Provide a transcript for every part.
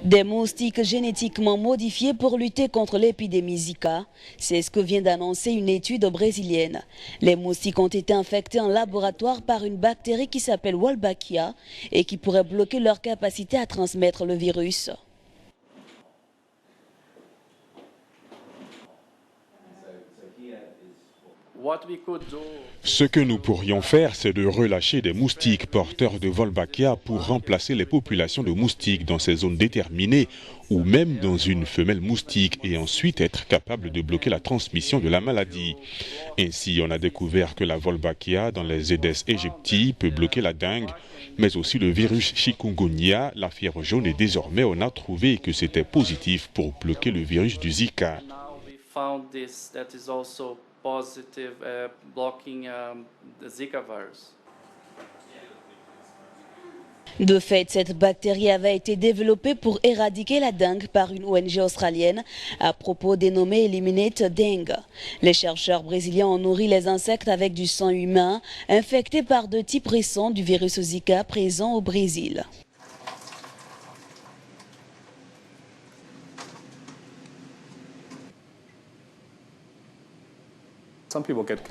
Des moustiques génétiquement modifiés pour lutter contre l'épidémie Zika, c'est ce que vient d'annoncer une étude brésilienne. Les moustiques ont été infectés en laboratoire par une bactérie qui s'appelle Wolbachia et qui pourrait bloquer leur capacité à transmettre le virus. Ce que nous pourrions faire, c'est de relâcher des moustiques porteurs de Wolbachia pour remplacer les populations de moustiques dans ces zones déterminées ou même dans une femelle moustique et ensuite être capable de bloquer la transmission de la maladie. Ainsi, on a découvert que la Wolbachia dans les Aedes aegypti peut bloquer la dengue, mais aussi le virus chikungunya, la fièvre jaune, et désormais on a trouvé que c'était positif pour bloquer le virus du Zika. Positive blocking the Zika virus. De fait, cette bactérie avait été développée pour éradiquer la dengue par une ONG australienne à propos dénommée Eliminate Dengue. Les chercheurs brésiliens ont nourri les insectes avec du sang humain infecté par deux types récents du virus Zika présent au Brésil.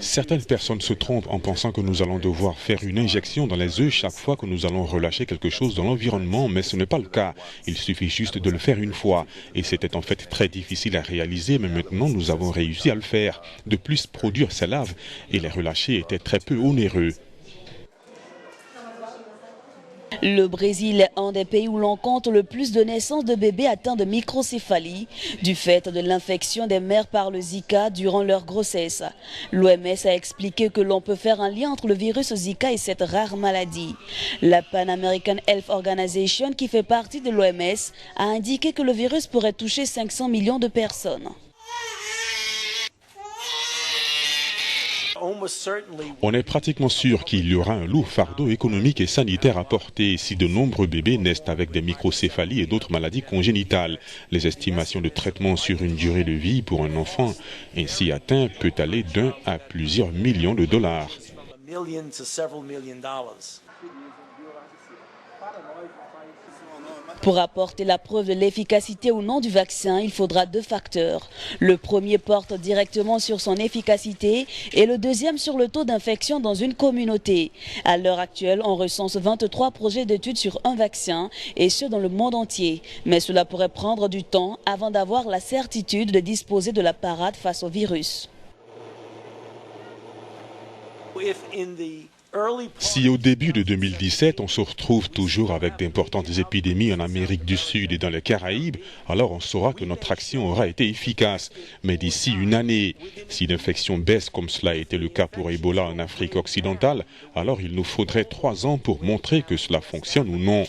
Certaines personnes se trompent en pensant que nous allons devoir faire une injection dans les œufs chaque fois que nous allons relâcher quelque chose dans l'environnement, mais ce n'est pas le cas. Il suffit juste de le faire une fois. Et c'était en fait très difficile à réaliser, mais maintenant nous avons réussi à le faire. De plus, produire ces larves et les relâcher était très peu onéreux. Le Brésil est un des pays où l'on compte le plus de naissances de bébés atteints de microcéphalie du fait de l'infection des mères par le Zika durant leur grossesse. L'OMS a expliqué que l'on peut faire un lien entre le virus Zika et cette rare maladie. La Pan American Health Organization, qui fait partie de l'OMS, a indiqué que le virus pourrait toucher 500 millions de personnes. On est pratiquement sûr qu'il y aura un lourd fardeau économique et sanitaire à porter si de nombreux bébés naissent avec des microcéphalies et d'autres maladies congénitales. Les estimations de traitement sur une durée de vie pour un enfant ainsi atteint peut aller d'1 à plusieurs millions de dollars. Pour apporter la preuve de l'efficacité ou non du vaccin, il faudra deux facteurs. Le premier porte directement sur son efficacité et le deuxième sur le taux d'infection dans une communauté. À l'heure actuelle, on recense 23 projets d'études sur un vaccin et ce dans le monde entier. Mais cela pourrait prendre du temps avant d'avoir la certitude de disposer de la parade face au virus. Si au début de 2017, on se retrouve toujours avec d'importantes épidémies en Amérique du Sud et dans les Caraïbes, alors on saura que notre action aura été efficace. Mais d'ici une année, si l'infection baisse comme cela a été le cas pour Ebola en Afrique occidentale, alors il nous faudrait 3 ans pour montrer que cela fonctionne ou non.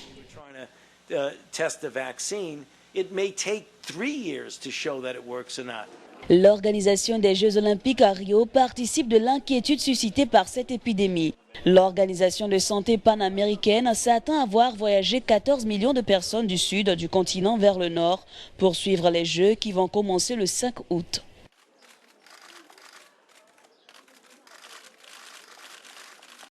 L'organisation des Jeux Olympiques à Rio participe de l'inquiétude suscitée par cette épidémie. L'organisation de santé panaméricaine s'attend à voir voyager 14 millions de personnes du sud du continent vers le nord pour suivre les Jeux qui vont commencer le 5 août.